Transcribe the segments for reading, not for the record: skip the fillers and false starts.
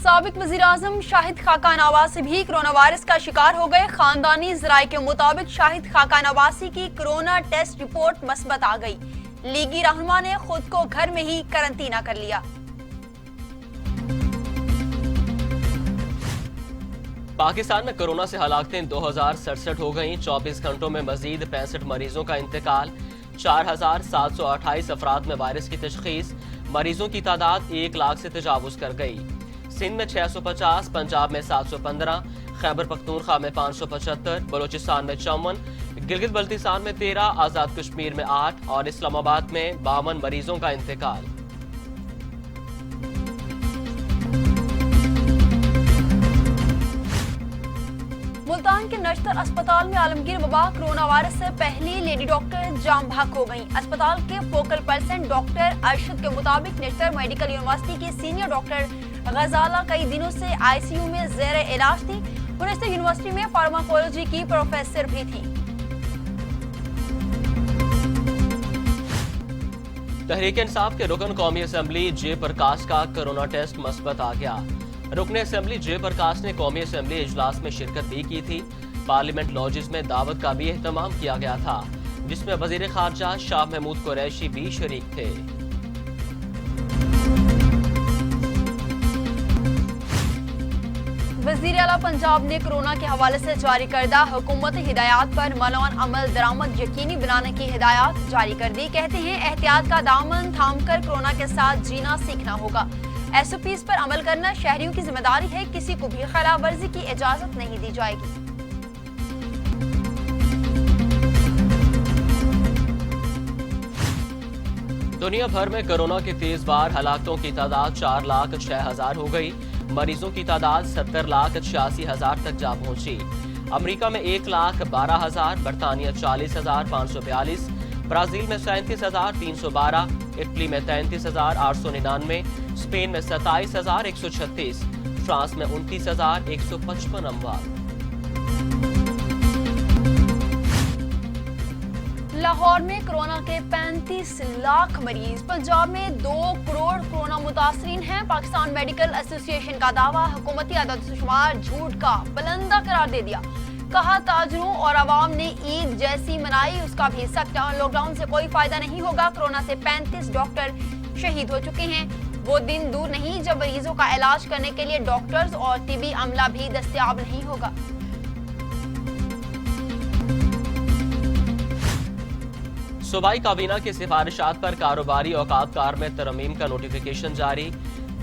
سابق وزیراعظم شاہد خاقان عباسی بھی کرونا وائرس کا شکار ہو گئے۔ خاندانی ذرائع کے مطابق شاہد خاقان عباسی کی کرونا ٹیسٹ رپورٹ مثبت آ گئی۔ لیگی رہنما نے خود کو گھر میں ہی قرنطینہ کر لیا۔ پاکستان میں کرونا سے ہلاکتیں 2067 ہو گئیں۔ 24 گھنٹوں میں مزید 65 مریضوں کا انتقال۔ 4728 افراد میں وائرس کی تشخیص۔ مریضوں کی تعداد 1 لاکھ سے تجاوز کر گئی۔ سندھ میں 650، پنجاب میں 715، خیبر پختونخوا میں 575، بلوچستان میں 54، گلگت بلتستان میں 13، آزاد کشمیر میں 8 اور اسلام آباد میں 52 مریضوں کا انتقال۔ ملتان کے نشتر اسپتال میں عالمگیر وبا کرونا وائرس سے پہلی لیڈی ڈاکٹر جام بحق ہو گئیں۔ اسپتال کے فوکل پرسن ڈاکٹر ارشد کے مطابق نشتر میڈیکل یونیورسٹی کی سینئر ڈاکٹر غزالہ کئی دنوں سے آئی سی یو میں زیر علاج تھی۔ وہ نشتر یونیورسٹی میں فارماکولوجی کی پروفیسر بھی تھیں۔ تحریک انصاف کے رکن قومی اسمبلی جے پرکاش کا کرونا ٹیسٹ مثبت آ گیا۔ رکن اسمبلی جے پرکاش نے قومی اسمبلی اجلاس میں شرکت بھی کی تھی۔ پارلیمنٹ لاجز میں دعوت کا بھی اہتمام کیا گیا تھا، جس میں وزیر خارجہ شاہ محمود قریشی بھی شریک تھے۔ وزیر اعلیٰ پنجاب نے کرونا کے حوالے سے جاری کردہ حکومتی ہدایات پر ملون عمل درآمد یقینی بنانے کی ہدایات جاری کر دی۔ کہتے ہیں احتیاط کا دامن تھام کر کرونا کے ساتھ جینا سیکھنا ہوگا۔ ایس او پیز پر عمل کرنا شہریوں کی ذمہ داری ہے، کسی کو بھی خلاف ورزی کی اجازت نہیں دی جائے گی۔ دنیا بھر میں کرونا کی تیز بار ہلاکتوں کی تعداد 4,06,000 ہو گئی۔ مریضوں کی تعداد 70,86,000 تک جا پہنچی۔ امریکہ میں 1,12,000، برطانیہ 40,542، برازیل میں 37,312، اٹلی میں 33,899، اسپین میں 27,136، فرانس میں 29,155 اموات۔ لاہور میں کرونا کے 35 لاکھ مریض۔ پنجاب میں 2 کروڑ کرونا متاثرین ہیں۔ پاکستان میڈیکل ایسوسی ایشن کا دعویٰ حکومتی عدد و شمار جھوٹ کا بلندہ قرار دے دیا۔ کہا تاجروں اور عوام نے عید جیسی منائی، اس کا بھی سخت لاک ڈاؤن سے کوئی فائدہ نہیں ہوگا۔ کرونا سے 35 ڈاکٹر شہید ہو چکے ہیں۔ وہ دن دور نہیں جب مریضوں کا علاج کرنے کے لیے ڈاکٹرز اور طبی عملہ بھی دستیاب نہیں ہوگا۔ صوبائی کابینہ کی سفارشات پر کاروباری اوقات کار میں ترمیم کا نوٹیفیکیشن جاری۔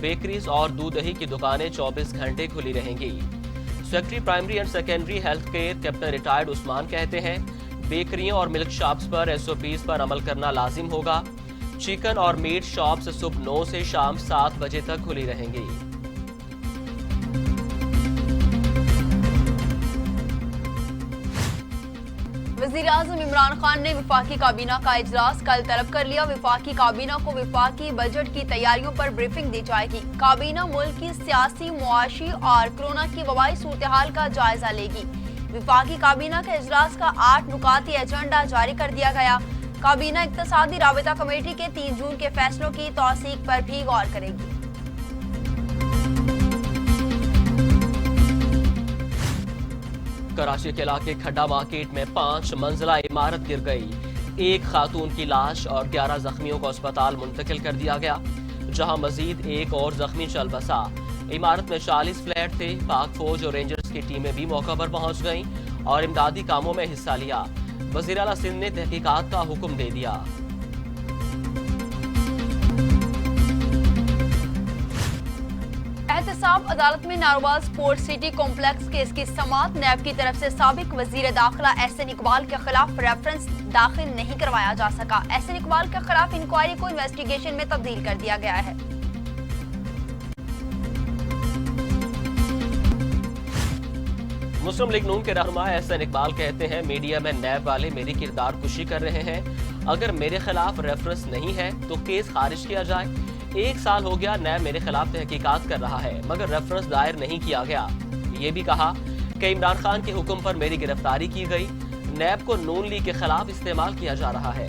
بیکریز اور دودھ دہی کی دکانیں 24 گھنٹے کھلی رہیں گی۔ Secretary primary and secondary health care captain retired Usman کہتے ہیں بیکریوں اور ملک شاپس پر ایس او پیز پر عمل کرنا لازم ہوگا۔ چکن اور میٹ شاپس صبح 9 سے شام 7 بجے تک کھلی رہیں گی۔ وزیر اعظم عمران خان نے وفاقی کابینہ کا اجلاس کل طلب کر لیا۔ وفاقی کابینہ کو وفاقی بجٹ کی تیاریوں پر بریفنگ دی جائے گی۔ کابینہ ملک کی سیاسی، معاشی اور کرونا کی وبائی صورتحال کا جائزہ لے گی۔ وفاقی کابینہ کے اجلاس کا 8 نکاتی ایجنڈا جاری کر دیا گیا۔ کابینہ اقتصادی رابطہ کمیٹی کے 3 جون کے فیصلوں کی توثیق پر بھی غور کرے گی۔ کراچی کے علاقے کھڈا مارکیٹ میں 5 منزلہ عمارت گر گئی۔ 1 خاتون کی لاش اور 11 زخمیوں کو اسپتال منتقل کر دیا گیا، جہاں مزید 1 اور زخمی چل بسا۔ عمارت میں 40 فلیٹ تھے۔ پاک فوج اور رینجرز کی ٹیمیں بھی موقع پر پہنچ گئیں اور امدادی کاموں میں حصہ لیا۔ وزیر اعلیٰ سندھ نے تحقیقات کا حکم دے دیا۔ احتساب عدالت میں Narowal support city complex case کی سماعت۔ نیب کی طرف سے سابق وزیر داخلہ احسن اقبال کے خلاف ریفرنس داخل نہیں کروایا جا سکا۔ احسن اقبال کے خلاف انکوائری کو انویسٹیگیشن میں تبدیل کر دیا گیا ہے۔ مسلم لیگ نون کے رہنما احسن اقبال کہتے ہیں میڈیا میں نیب والے میری کردار کشی کر رہے ہیں۔ اگر میرے خلاف ریفرنس نہیں ہے تو کیس خارج کیا جائے۔ 1 سال ہو گیا نیب میرے خلاف تحقیقات کر رہا ہے مگر ریفرنس دائر نہیں کیا گیا۔ یہ بھی کہا کہ عمران خان کے حکم پر میری گرفتاری کی گئی۔ نیب کو نون لیگ کے خلاف استعمال کیا جا رہا ہے۔